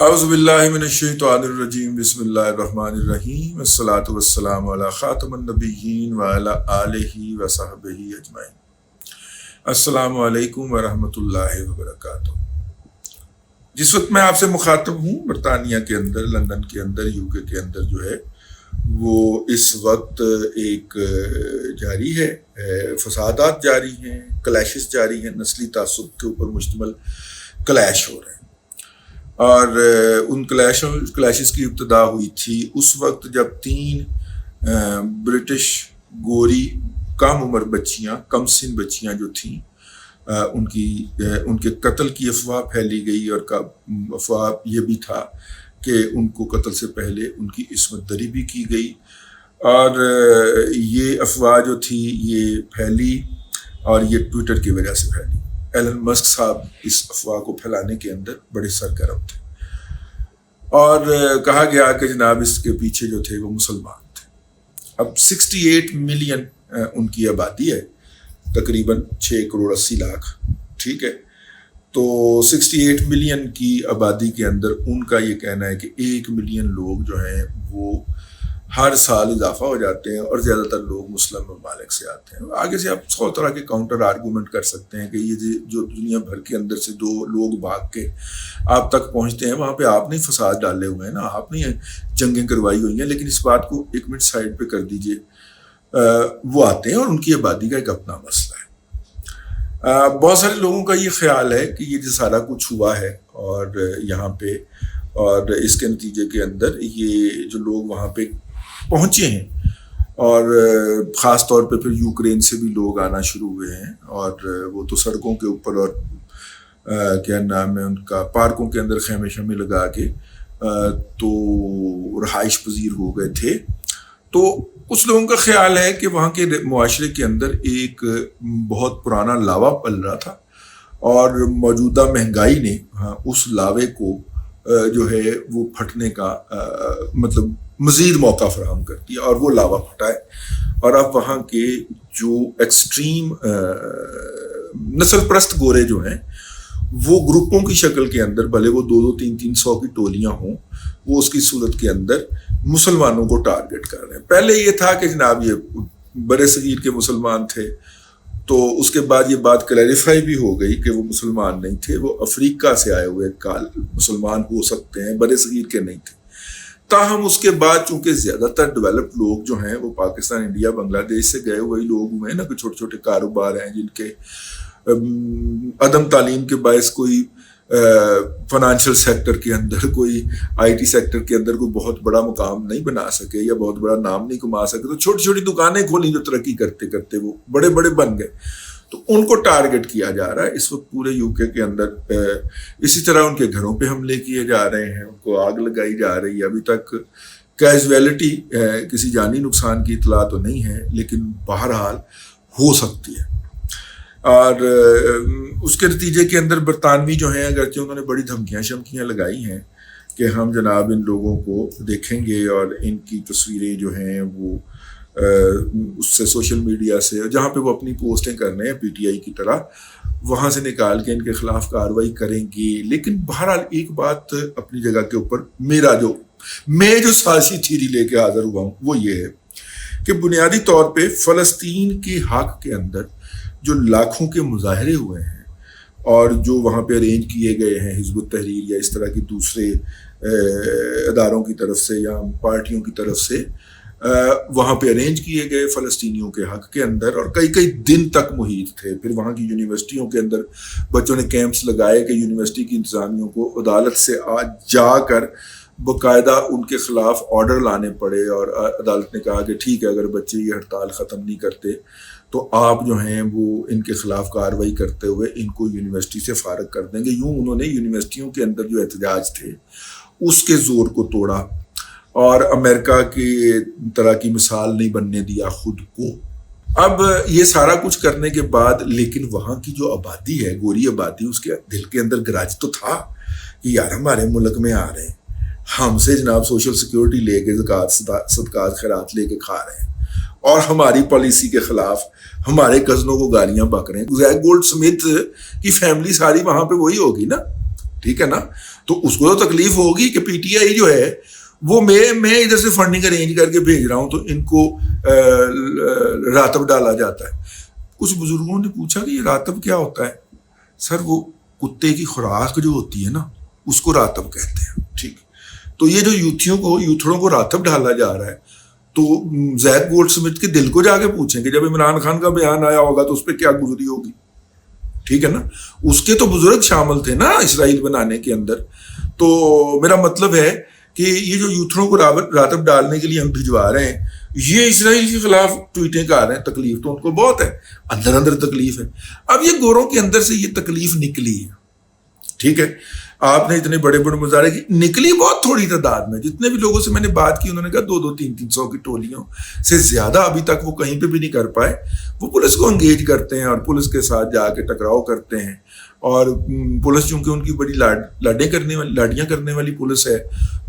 اعوذ باللہ من الشیطان الرجیم بسم اللہ الرحمن الرحیم والصلاة والسلام علی خاتم النبیین وعلی آلہ وصحبہ اجمعین۔ السلام علیکم ورحمۃ اللہ وبرکاتہ۔ جس وقت میں آپ سے مخاطب ہوں برطانیہ کے اندر، لندن کے اندر، یو کے اندر جو ہے وہ اس وقت ایک جاری ہے، فسادات جاری ہیں، کلیشز جاری ہیں، نسلی تعصب کے اوپر مشتمل کلیش ہو رہے ہیں۔ اور ان کلیشز کی ابتدا ہوئی تھی اس وقت جب 3 برٹش گوری کم عمر بچیاں، کم سن بچیاں جو تھیں، ان کے قتل کی افواہ پھیلی گئی، اور افواہ یہ بھی تھا کہ ان کو قتل سے پہلے ان کی عصمت دری بھی کی گئی۔ اور یہ افواہ جو تھی یہ پھیلی، اور یہ ٹویٹر کی وجہ سے پھیلی۔ ایلن مسک صاحب اس افواہ کو پھیلانے کے اندر بڑے سرگرم تھے، اور کہا گیا کہ جناب اس کے پیچھے جو تھے وہ مسلمان تھے۔ اب 68 ملین ان کی آبادی ہے، تقریباً 6 کروڑ 80 لاکھ، ٹھیک ہے۔ تو 68 ملین کی آبادی کے اندر ان کا یہ کہنا ہے کہ 1 ملین لوگ جو ہیں وہ ہر سال اضافہ ہو جاتے ہیں، اور زیادہ تر لوگ مسلم ممالک سے آتے ہیں۔ آگے سے آپ 100 طرح کے کاؤنٹر آرگومنٹ کر سکتے ہیں کہ یہ جو دنیا بھر کے اندر سے جو لوگ بھاگ کے آپ تک پہنچتے ہیں، وہاں پہ آپ نے فساد ڈالے ہوئے ہیں نا، آپ نے جنگیں کروائی ہوئی ہیں، لیکن اس بات کو 1 منٹ سائڈ پہ کر دیجئے۔ وہ آتے ہیں اور ان کی آبادی کا ایک اپنا مسئلہ ہے۔ بہت سارے لوگوں کا یہ خیال ہے کہ یہ جو سارا کچھ ہوا ہے اور یہاں پہ، اور اس کے نتیجے کے اندر یہ جو لوگ وہاں پہ پہنچے ہیں، اور خاص طور پہ پھر یوکرین سے بھی لوگ آنا شروع ہوئے ہیں، اور وہ تو سڑکوں کے اوپر اور کیا نام ہے ان کا، پارکوں کے اندر خیمے شیمے لگا کے تو رہائش پذیر ہو گئے تھے۔ تو کچھ لوگوں کا خیال ہے کہ وہاں کے معاشرے کے اندر ایک بہت پرانا لاوا پل رہا تھا، اور موجودہ مہنگائی نے اس لاوے کو جو ہے وہ پھٹنے کا مطلب مزید موقع فراہم کر دیا، اور وہ لاوا پھٹا ہے۔ اور اب وہاں کے جو ایکسٹریم نسل پرست گورے جو ہیں وہ گروپوں کی شکل کے اندر، بھلے وہ 200 300 کی ٹولیاں ہوں، وہ اس کی صورت کے اندر مسلمانوں کو ٹارگٹ کر رہے ہیں۔ پہلے یہ تھا کہ جناب یہ برے صغیر کے مسلمان تھے، تو اس کے بعد یہ بات کلیریفائی بھی ہو گئی کہ وہ مسلمان نہیں تھے، وہ افریقہ سے آئے ہوئے مسلمان ہو سکتے ہیں، برے صغیر کے نہیں تھے۔ تاہم اس کے بعد چونکہ زیادہ تر ڈیولپڈ لوگ جو ہیں وہ پاکستان، انڈیا، بنگلہ دیش سے گئے ہوئے لوگ ہوئے ہیں نا، کہ چھوٹے چھوٹے کاروبار ہیں جن کے عدم تعلیم کے باعث کوئی فائنانشیل سیکٹر کے اندر، کوئی آئی ٹی سیکٹر کے اندر کوئی بہت بڑا مقام نہیں بنا سکے یا بہت بڑا نام نہیں کما سکے، تو چھوٹی چھوٹی دکانیں کھولی جو ترقی کرتے کرتے وہ بڑے بڑے بن گئے، تو ان کو ٹارگٹ کیا جا رہا ہے اس وقت پورے یو کے اندر۔ اسی طرح ان کے گھروں پہ حملے کیے جا رہے ہیں، ان کو آگ لگائی جا رہی ہے۔ ابھی تک کیجویلٹی کسی جانی نقصان کی اطلاع تو نہیں ہے، لیکن بہرحال ہو سکتی ہے۔ اور اس کے نتیجے کے اندر برطانوی جو ہیں، اگرچہ انہوں نے بڑی دھمکیاں شمکیاں لگائی ہیں کہ ہم جناب ان لوگوں کو دیکھیں گے، اور ان کی تصویریں جو ہیں وہ اس سے سوشل میڈیا سے، جہاں پہ وہ اپنی پوسٹیں کر رہے ہیں پی ٹی آئی کی طرح، وہاں سے نکال کے ان کے خلاف کارروائی کریں گے۔ لیکن بہرحال ایک بات اپنی جگہ کے اوپر، میں جو سیاسی تھیری لے کے حاضر ہوا ہوں وہ یہ ہے کہ بنیادی طور پہ فلسطین کے حق کے اندر جو لاکھوں کے مظاہرے ہوئے ہیں، اور جو وہاں پہ ارینج کیے گئے ہیں حزب التحریر یا اس طرح کی دوسرے اداروں کی طرف سے یا پارٹیوں کی طرف سے، وہاں پہ ارینج کیے گئے فلسطینیوں کے حق کے اندر، اور کئی دن تک محیط تھے۔ پھر وہاں کی یونیورسٹیوں کے اندر بچوں نے کیمپس لگائے کہ یونیورسٹی کی انتظامیوں کو عدالت سے جا کر باقاعدہ ان کے خلاف آرڈر لانے پڑے، اور عدالت نے کہا کہ ٹھیک ہے، اگر بچے یہ ہڑتال ختم نہیں کرتے تو آپ جو ہیں وہ ان کے خلاف کارروائی کرتے ہوئے ان کو یونیورسٹی سے فارغ کر دیں گے۔ یوں انہوں نے یونیورسٹیوں کے اندر جو احتجاج تھے اس کے زور کو توڑا، اور امریکہ کی طرح کی مثال نہیں بننے دیا خود کو۔ اب یہ سارا کچھ کرنے کے بعد لیکن وہاں کی جو آبادی ہے، گوری آبادی، اس کے دل کے اندر گراج تو تھا کہ یار ہمارے ملک میں آ رہے ہیں، ہم سے جناب سوشل سیکیورٹی لے کے زکوٰۃ صدقات خیرات لے کے کھا رہے ہیں، اور ہماری پالیسی کے خلاف ہمارے کزنوں کو گالیاں بک رہے ہیں۔ زیک گولڈ سمتھ کی فیملی ساری وہاں پہ وہی ہوگی نا، ٹھیک ہے نا. تو اس کو تو تکلیف ہوگی کہ پی ٹی آئی جو ہے وہ میں ادھر سے فنڈنگ ارینج کر کے بھیج رہا ہوں تو ان کو راتب ڈالا جاتا ہے. کچھ بزرگوں نے پوچھا کہ یہ راتب کیا ہوتا ہے؟ سر وہ کتے کی خوراک جو ہوتی ہے نا اس کو راتب کہتے ہیں. ٹھیک. تو یہ جو یوتھڑوں کو راتب ڈالا جا رہا ہے تو زید گولڈ سمتھ کے دل کو جا کے پوچھیں کہ جب عمران خان کا بیان آیا ہوگا تو اس پہ کیا گزری ہوگی. ٹھیک ہے نا. اس کے تو بزرگ شامل تھے نا اسرائیل بنانے کے اندر. تو میرا مطلب ہے کہ یہ جو یوتھڑوں کو راتب ڈالنے کے لیے ہم بھجوا رہے ہیں یہ اسرائیل کے خلاف ٹویٹیں کر رہے ہیں. تکلیف تو ان کو بہت ہے, اندر تکلیف ہے. اب یہ گوروں کے اندر سے یہ تکلیف نکلی ہے. ٹھیک ہے. آپ نے اتنے بڑے مظاہرے کی, نکلی بہت تھوڑی تعداد میں. جتنے بھی لوگوں سے میں نے بات کی انہوں نے کہا 200-300 کی ٹولیوں سے زیادہ ابھی تک وہ کہیں پہ بھی نہیں کر پائے. وہ پولیس کو انگیج کرتے ہیں اور پولیس کے ساتھ جا کے ٹکراؤ کرتے ہیں. اور پولیس چونکہ ان کی بڑی لاڈیاں کرنے والی پولیس ہے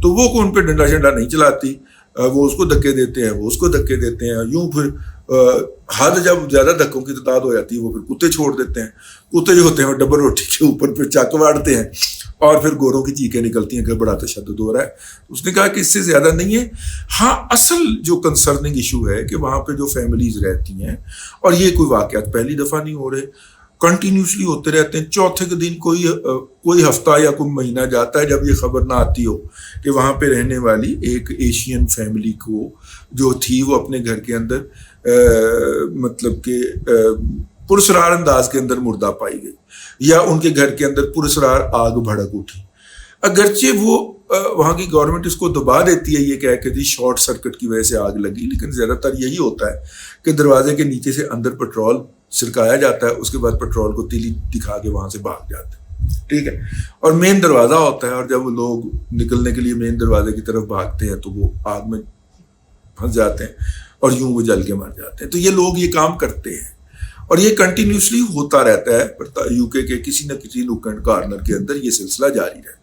تو وہ ان پہ ڈنڈا شنڈا نہیں چلاتی. وہ اس کو دھکے دیتے ہیں, وہ اس کو دھکے دیتے ہیں. یوں پھر حد جب زیادہ دھکوں کی تعداد ہو جاتی ہے وہ پھر کتے چھوڑ دیتے ہیں. کتے جو ہوتے ہیں وہ ڈبل روٹی کے اوپر پھر چک واڑتے ہیں اور پھر گوروں کی چیخیں نکلتی ہیں کہ بڑا تشدد ہو رہا ہے. اس نے کہا کہ اس سے زیادہ نہیں ہے. ہاں اصل جو کنسرننگ ایشو ہے کہ وہاں پہ جو فیملیز رہتی ہیں, اور یہ کوئی واقعات پہلی دفعہ نہیں ہو رہے, کنٹینیوسلی ہوتے رہتے ہیں. چوتھے کے دن کوئی ہفتہ یا کوئی مہینہ جاتا ہے جب یہ خبر نہ آتی ہو کہ وہاں پہ رہنے والی ایک ایشین فیملی کو جو تھی وہ اپنے گھر کے اندر مطلب کہ پرسرار انداز کے اندر مردہ پائی گئی, یا ان کے گھر کے اندر پرسرار آگ بھڑک اٹھی. اگرچہ وہ وہاں کی گورنمنٹ اس کو دبا دیتی ہے یہ کہہ کے جی شارٹ سرکٹ کی وجہ سے آگ لگی, لیکن زیادہ تر یہی ہوتا ہے کہ دروازے کے نیچے سے اندر پیٹرول سرکایا جاتا ہے, اس کے بعد پیٹرول کو تیلی دکھا کے وہاں سے بھاگ جاتے ہیں. ٹھیک ہے. اور مین دروازہ ہوتا ہے, اور جب وہ لوگ نکلنے کے لیے مین دروازے کی طرف بھاگتے ہیں تو وہ آگ میں پھنس جاتے ہیں اور یوں وہ جل کے مر جاتے ہیں. تو یہ لوگ یہ کام کرتے ہیں اور یہ کنٹینیوسلی ہوتا رہتا ہے. یو کے کسی نہ کسی نوک اینڈ کارنر کے اندر یہ سلسلہ جاری رہتا ہے.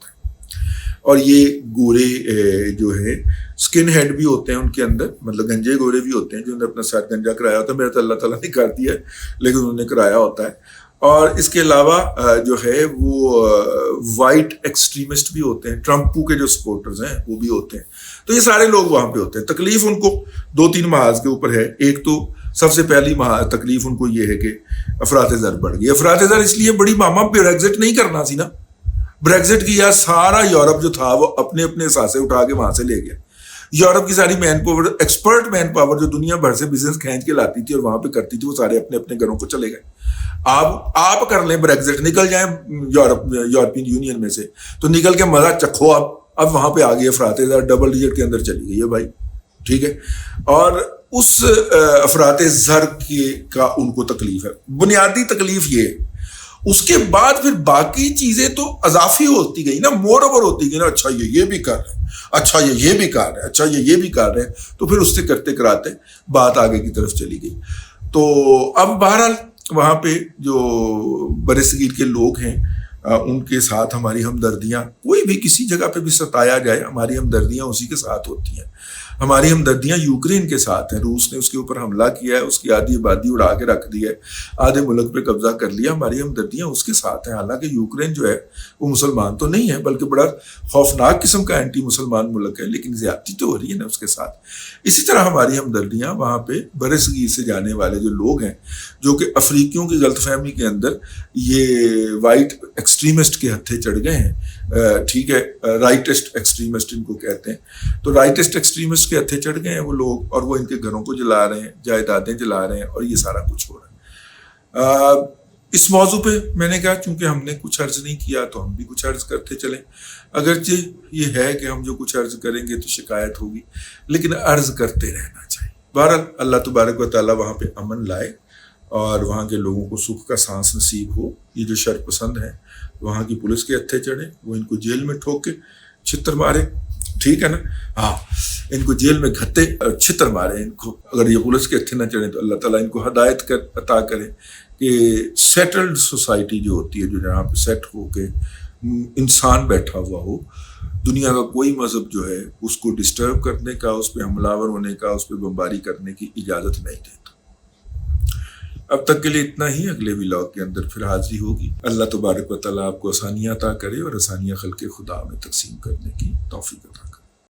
اور یہ گورے جو ہے سکن ہیڈ بھی ہوتے ہیں ان کے اندر, مطلب گنجے گورے بھی ہوتے ہیں جنہوں نے اپنا سر گنجا کرایا ہوتا ہے. میرا تو اللہ تعالیٰ نے کر دیا ہے لیکن انہوں نے کرایا ہوتا ہے. اور اس کے علاوہ جو ہے وہ وائٹ ایکسٹریمسٹ بھی ہوتے ہیں, ٹرمپو کے جو سپورٹرز ہیں وہ بھی ہوتے ہیں. تو یہ سارے لوگ وہاں پہ ہوتے ہیں. تکلیف ان کو 2-3 محاذ کے اوپر ہے. ایک تو سب سے پہلی تکلیف ان کو یہ ہے کہ افراط زر بڑھ گئی. افراط زر اس لیے بڑی ماما بریگزٹ نہیں کرنا سی نا. بریگزٹ کیا سارا یورپ جو تھا وہ اپنے اپنے اثاثے اٹھا کے وہاں سے لے گیا. یورپ کی ساری man power, expert man power جو دنیا بھر سے بزنس کھینچ کے لاتی تھی اور وہاں پہ کرتی تھی, وہ سارے اپنے اپنے گھروں کو چلے گئے. آپ کر لیں بریگزٹ, نکل جائیں یورپین یونین میں سے تو نکل کے مزہ چکھو. اب وہاں پہ آ گئی افراط زر, ڈبل ڈیجٹ کے اندر چلی گئی ہے بھائی. ٹھیک ہے. اور اس افراط زر کا ان کو تکلیف ہے, بنیادی تکلیف یہ ہے. اس کے بعد پھر باقی چیزیں تو اضافی ہوتی گئی نا, مور اوور ہوتی گئی نا. اچھا یہ بھی کر رہے ہیں, اچھا یہ بھی کر رہے ہیں, اچھا یہ بھی کر رہے ہیں. تو پھر اس سے کرتے کراتے بات آگے کی طرف چلی گئی. تو اب بہرحال وہاں پہ جو برصغیر کے لوگ ہیں ان کے ساتھ ہماری ہمدردیاں, کوئی بھی کسی جگہ پہ بھی ستایا جائے ہماری ہمدردیاں اسی کے ساتھ ہوتی ہیں. ہماری ہمدردیاں یوکرین کے ساتھ ہیں. روس نے اس کے اوپر حملہ کیا ہے, اس کی آدھی آبادی اڑا کے رکھ دی ہے, آدھے ملک پہ قبضہ کر لیا. ہماری ہمدردیاں اس کے ساتھ ہیں. حالانکہ یوکرین جو ہے وہ مسلمان تو نہیں ہے بلکہ بڑا خوفناک قسم کا اینٹی مسلمان ملک ہے, لیکن زیادتی تو ہو رہی ہے نا اس کے ساتھ. اسی طرح ہماری ہمدردیاں وہاں پہ برصغیر سے جانے والے جو لوگ ہیں جو کہ افریقیوں کی غلط فہمی کے اندر یہ وائٹ ایکسٹریمسٹ کے ہتھے چڑھ گئے ہیں. ٹھیک ہے. رائٹسٹ ایکسٹریمسٹ ان کو کہتے ہیں. تو رائٹسٹ ایکسٹریمسٹ کے ہتھے چڑھ گئے ہیں وہ لوگ, اور وہ ان کے گھروں کو جلا رہے ہیں, جائیدادیں جلا رہے ہیں, اور یہ سارا کچھ ہو رہا ہے. اس موضوع پہ میں نے کہا چونکہ ہم نے کچھ عرض نہیں کیا تو ہم بھی کچھ عرض کرتے چلیں. اگرچہ یہ ہے کہ ہم جو کچھ عرض کریں گے تو شکایت ہوگی, لیکن عرض کرتے رہنا چاہیے. بہرحال اللہ تبارک و تعالیٰ وہاں پہ امن لائے اور وہاں کے لوگوں کو سکھ کا سانس نصیب ہو. یہ جو شر پسند ہیں وہاں کی پولیس کے ہتھے چڑھے, وہ ان کو جیل میں ٹھوک کے چھتر مارے. ٹھیک ہے نا. ہاں, ان کو جیل میں گھتے چھتر مارے ان کو. اگر یہ پولیس کے ہتھے نہ چڑھیں تو اللہ تعالیٰ ان کو ہدایت عطا کرے کہ سیٹلڈ سوسائٹی جو ہوتی ہے, جو جہاں پہ سیٹ ہو کے انسان بیٹھا ہوا ہو, دنیا کا کوئی مذہب جو ہے اس کو ڈسٹرب کرنے کا, اس پہ حملہ آور ہونے کا, اس پہ بمباری کرنے کی اجازت نہیں دیتا. اب تک کے لیے اتنا ہی، اگلے ولاگ کے اندر پھر حاضری ہوگی۔ اللہ تبارک و تعالیٰ آپ کو آسانیاں عطا کرے اور آسانیاں خلق خدا میں تقسیم کرنے کی توفیق